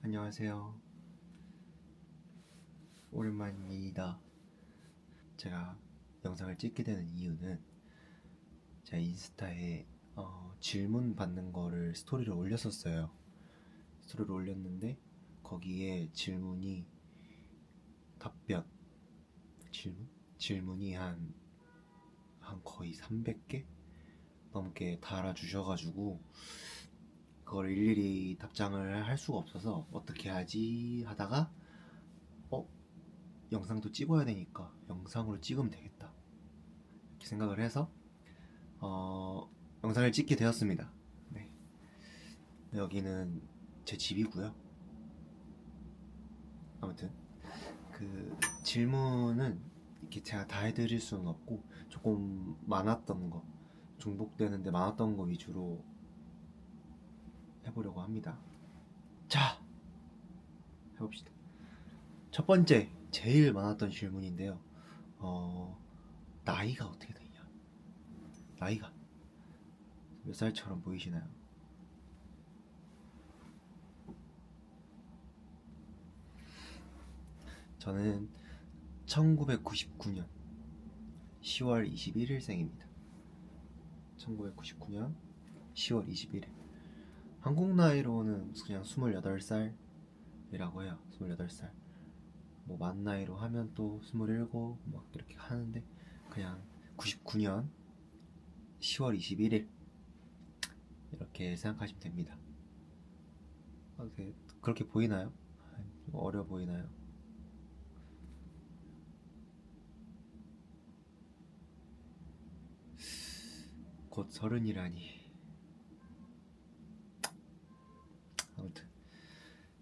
안녕하세요. 오랜만입니다. 제가 영상을 찍게 되는 이유는 제가 인스타에 질문 받는 거를 스토리를 올렸었어요. 스토리를 올렸는데 거기에 답변, 질문이 한 거의 300개 넘게 달아주셔가지고 그걸 일일이 답장을 할 수가 없어서 어떻게 하지 하다가 영상도 찍어야 되니까 영상으로 찍으면 되겠다 이렇게 생각을 해서 영상을 찍게 되었습니다. 네. 여기는 제 집이고요. 아무튼 그 질문은 이렇게 제가 다 해드릴 수는 없고 조금 많았던 거, 중복되는데 많았던 거 위주로 해보려고 합니다. 자, 해봅시다. 첫 번째, 제일 많았던 질문인데요. 나이가 어떻게 되냐? 나이가 몇 살처럼 보이시나요? 저는 1999년 10월 21일생입니다. 1999년 10월 21일. 한국 나이로는 그냥 28살이라고 해요. 28살. 뭐 만 나이로 하면 또 27, 막 이렇게 하는데 그냥 99년 10월 21일 이렇게 생각하시면 됩니다. 그렇게 보이나요? 어려 보이나요? 곧 30이라니. 아무튼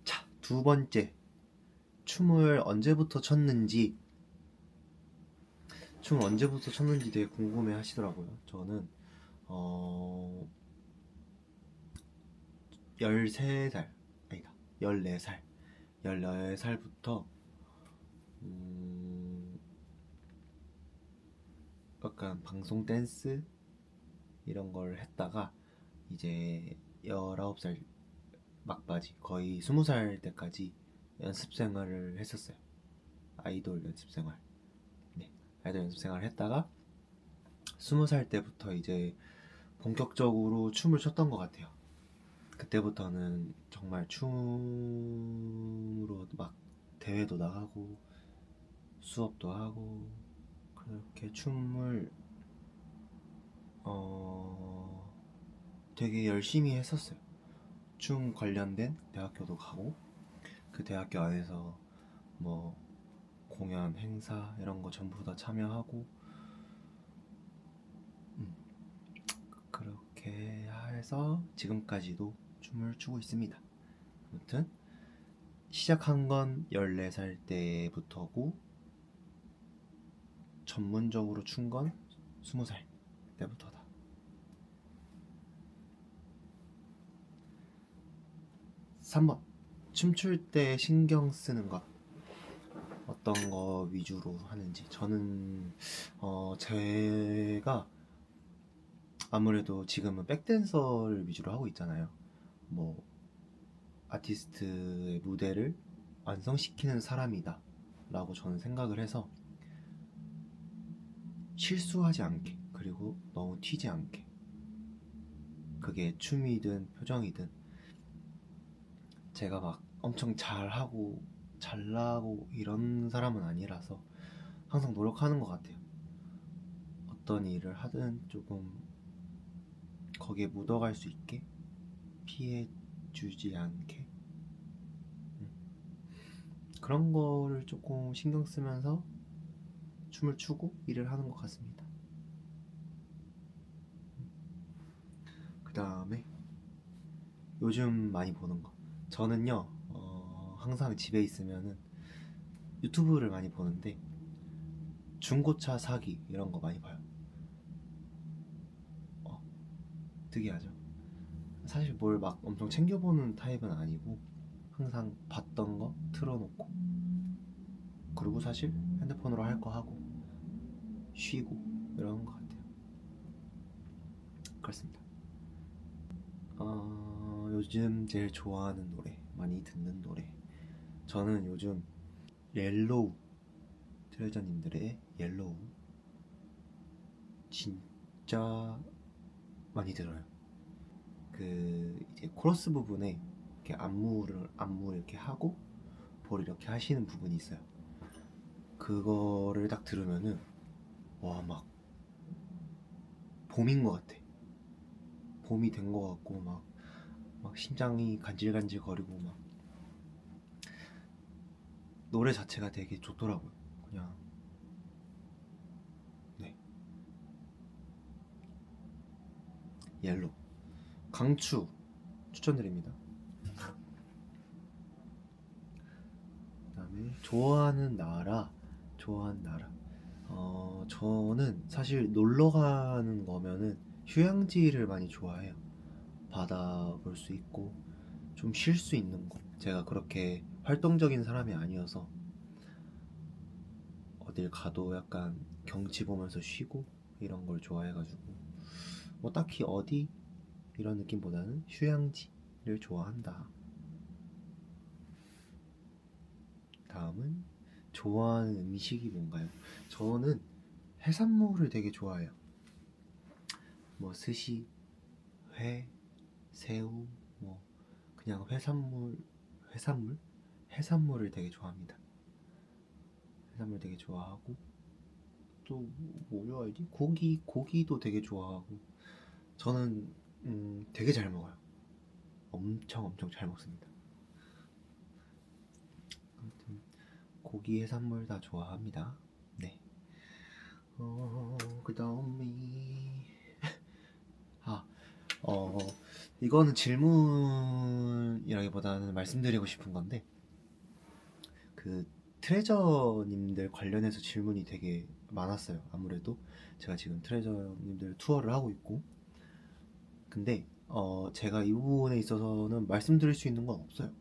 자, 두 번째, 춤을 언제부터 췄는지 되게 궁금해 하시더라고요. 저는 13살 아니다 14살부터 약간 방송 댄스 이런 걸 했다가 이제 19살 막바지 거의 20살 때까지 연습 생활을 했었어요. 아이돌 연습 생활. 네, 아이돌 연습 생활을 했다가 20살 때부터 이제 본격적으로 춤을 췄던 것 같아요. 그때부터는 정말 춤으로 막 대회도 나가고 수업도 하고 그렇게 춤을 되게 열심히 했었어요. 춤 관련된 대학교도 가고 그 대학교 안에서 뭐 공연, 행사 이런 거 전부 다 참여하고 그렇게 해서 지금까지도 춤을 추고 있습니다. 아무튼 시작한 건 14살 때부터고 전문적으로 춘 건 20살 때부터다. 3번, 춤출 때 신경 쓰는 것 어떤 거 위주로 하는지. 저는 제가 아무래도 지금은 백댄서를 위주로 하고 있잖아요. 뭐 아티스트의 무대를 완성시키는 사람이다 라고 저는 생각을 해서 실수하지 않게, 그리고 너무 튀지 않게, 그게 춤이든 표정이든 제가 막 엄청 잘하고 잘나고 이런 사람은 아니라서 항상 노력하는 것 같아요. 어떤 일을 하든 조금 거기에 묻어갈 수 있게, 피해주지 않게, 그런 거를 조금 신경 쓰면서 춤을 추고 일을 하는 것 같습니다. 그 다음에 요즘 많이 보는 거, 저는요 항상 집에 있으면은 유튜브를 많이 보는데 중고차 사기 이런 거 많이 봐요. 특이하죠. 사실 뭘 막 엄청 챙겨보는 타입은 아니고 항상 봤던 거 틀어놓고, 그리고 사실 핸드폰으로 할 거 하고 쉬고 이런 것 같아요. 그렇습니다. 요즘 제일 좋아하는 노래, 많이 듣는 노래. 저는 요즘 옐로우, 트레저님들의 옐로우 진짜 많이 들어요. 그 이제 코러스 부분에 이렇게 안무 이렇게 하고 볼 이렇게 하시는 부분이 있어요. 그거를 딱 들으면은 와, 막 봄인 것 같아. 봄이 된 것 같고 막 심장이 간질간질 거리고 막 노래 자체가 되게 좋더라고요. 그냥 네, 옐로우 강추 추천드립니다. 그다음에 좋아하는 나라. 저는 사실 놀러 가는 거면은 휴양지를 많이 좋아해요. 바다 볼 수 있고 좀 쉴 수 있는 곳. 제가 그렇게 활동적인 사람이 아니어서 어딜 가도 약간 경치 보면서 쉬고 이런 걸 좋아해가지고 뭐 딱히 어디 이런 느낌보다는 휴양지를 좋아한다. 다음은 좋아하는 음식이 뭔가요? 저는 해산물을 되게 좋아해요. 뭐 스시, 회, 새우, 뭐 그냥 해산물을 되게 좋아합니다. 해산물 되게 좋아하고 또 뭐 좋아하지? 고기도 되게 좋아하고 저는 되게 잘 먹어요. 엄청 잘 먹습니다. 아무튼 고기, 해산물 다 좋아합니다. 네. 그다음이 아, 어, 이거는 질문이라기보다는 말씀드리고 싶은 건데 그 트레저님들 관련해서 질문이 되게 많았어요. 아무래도 제가 지금 트레저님들 투어를 하고 있고 근데 제가 이 부분에 있어서는 말씀드릴 수 있는 건 없어요.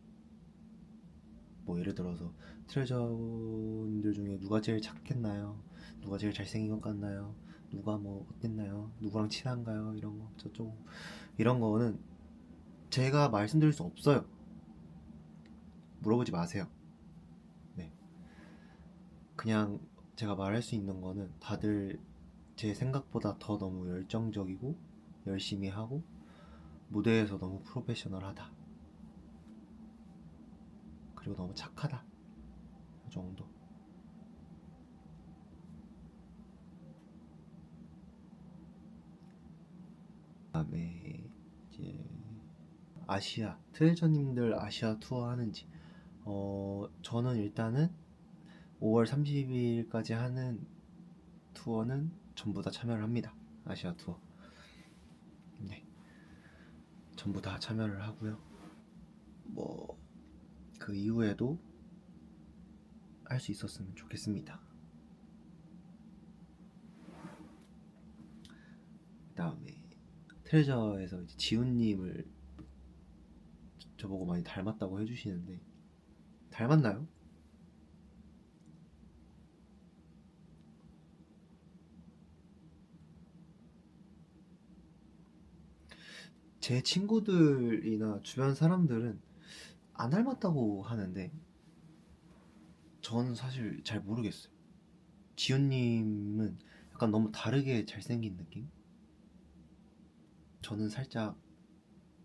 뭐 예를 들어서 트레저님들 중에 누가 제일 착했나요? 누가 제일 잘생긴 것 같나요? 누가 뭐 어땠나요? 누구랑 친한가요? 이런 거 저쪽 이런 거는 제가 말씀드릴 수 없어요. 물어보지 마세요. 네. 그냥 제가 말할 수 있는 거는 다들 제 생각보다 더 너무 열정적이고 열심히 하고 무대에서 너무 프로페셔널하다. 그리고 너무 착하다. 그 정도. 그다음에 이제 아시아 트레저님들 아시아 투어 하는지 저는 일단은 5월 30일까지 하는 투어는 전부 다 참여를 합니다. 아시아 투어. 네. 전부 다 참여를 하고요. 뭐 그 이후에도 할 수 있었으면 좋겠습니다. 그다음에 트레저에서 이제 지훈님을 저보고 많이 닮았다고 해주시는데 닮았나요? 제 친구들이나 주변 사람들은 안 닮았다고 하는데 저는 사실 잘 모르겠어요. 지훈님은 약간 너무 다르게 잘생긴 느낌? 저는 살짝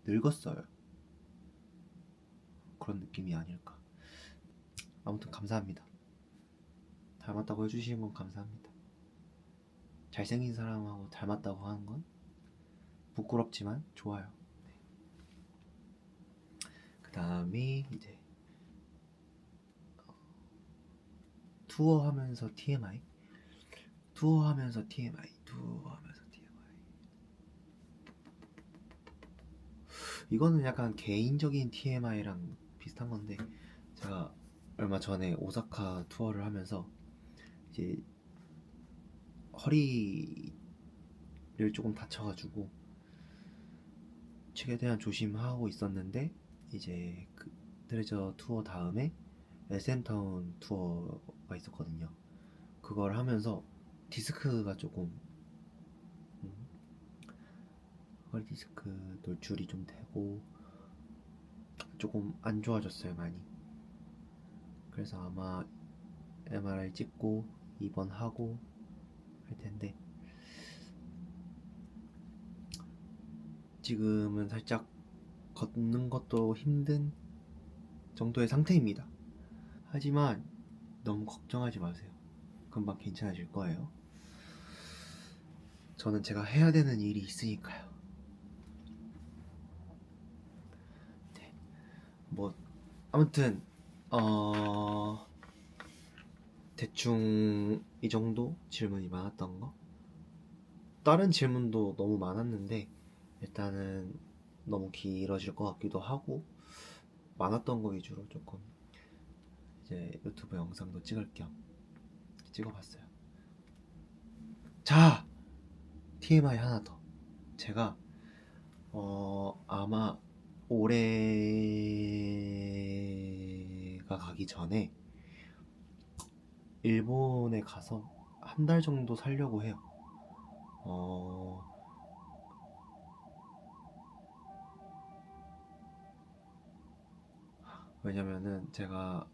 늙었어요. 그런 느낌이 아닐까. 아무튼 감사합니다. 닮았다고 해주시는 건 감사합니다. 잘생긴 사람하고 닮았다고 하는 건 부끄럽지만 좋아요. 네. 그 다음이 이제 투어하면서 TMI. 이거는 약간 개인적인 TMI랑 비슷한 건데 제가 얼마 전에 오사카 투어를 하면서 이제 허리를 조금 다쳐가지고 최대한 조심하고 있었는데 이제 그 트레저 투어 다음에 SM타운 투어가 있었거든요. 그걸 하면서 디스크가 조금 음, 허리 디스크 돌출이 좀 되고 조금 안 좋아졌어요, 많이. 그래서 아마 MRI 찍고 입원하고 할 텐데, 지금은 살짝 걷는 것도 힘든 정도의 상태입니다. 하지만 너무 걱정하지 마세요. 금방 괜찮아질 거예요. 저는 제가 해야 되는 일이 있으니까요. 네. 뭐 아무튼 대충 이 정도 질문이 많았던 거. 다른 질문도 너무 많았는데 일단은 너무 길어질 것 같기도 하고, 많았던 거 위주로 조금 이제 유튜브 영상도 찍을 겸 찍어봤어요. 자, TMI 하나 더. 제가 아마 올해가 가기 전에 일본에 가서 한 달 정도 살려고 해요. 왜냐면은 제가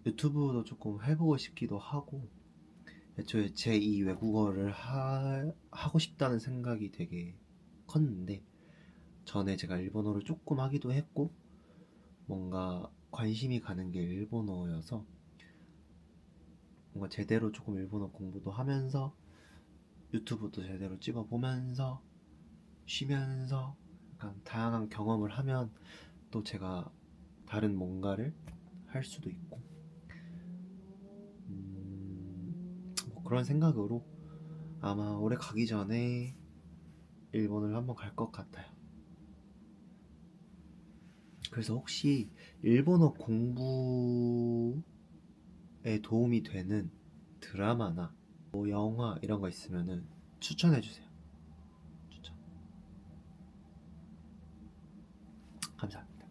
유튜브도 조금 해보고 싶기도 하고, 애초에 제2 외국어를 하고 싶다는 생각이 되게 컸는데, 전에 제가 일본어를 조금 하기도 했고 뭔가 관심이 가는 게 일본어여서 뭔가 제대로 조금 일본어 공부도 하면서 유튜브도 제대로 찍어보면서 쉬면서 약간 다양한 경험을 하면 또 제가 다른 뭔가를 할 수도 있고, 뭐 그런 생각으로 아마 올해 가기 전에 일본을 한번 갈 것 같아요. 그래서 혹시 일본어 공부에 도움이 되는 드라마나 뭐 영화 이런 거 있으면은 추천해주세요. 추천. 감사합니다.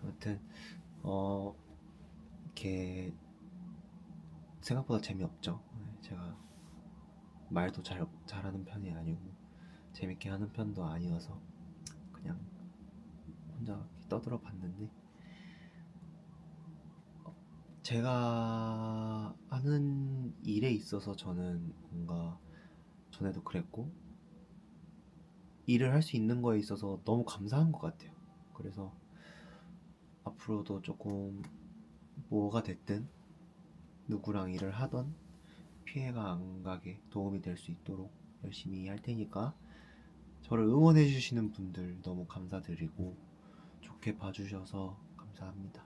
아무튼 이렇게 생각보다 재미없죠. 제가 말도 잘하는 편이 아니고 재밌게 하는 편도 아니어서 그냥 혼자 떠들어 봤는데, 제가 하는 일에 있어서 저는 뭔가 전에도 그랬고 일을 할 수 있는 거에 있어서 너무 감사한 것 같아요. 그래서 앞으로도 조금 뭐가 됐든 누구랑 일을 하던 피해가 안 가게 도움이 될 수 있도록 열심히 할 테니까 저를 응원해 주시는 분들 너무 감사드리고 좋게 봐주셔서 감사합니다.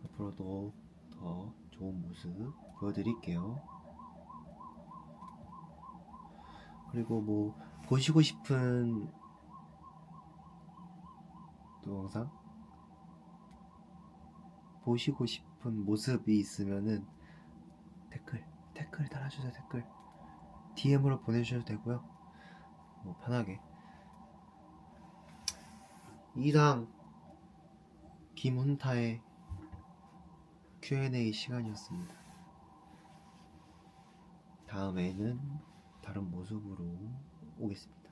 앞으로도 더 좋은 모습 보여드릴게요. 그리고 뭐 보시고 싶은 동영상, 보시고 싶은 모습이 있으면은 댓글 달아주세요. 댓글 DM으로 보내주셔도 되고요. 뭐 편하게. 이상 김훈타의 Q&A 시간이었습니다. 다음에는 다른 모습으로 오겠습니다.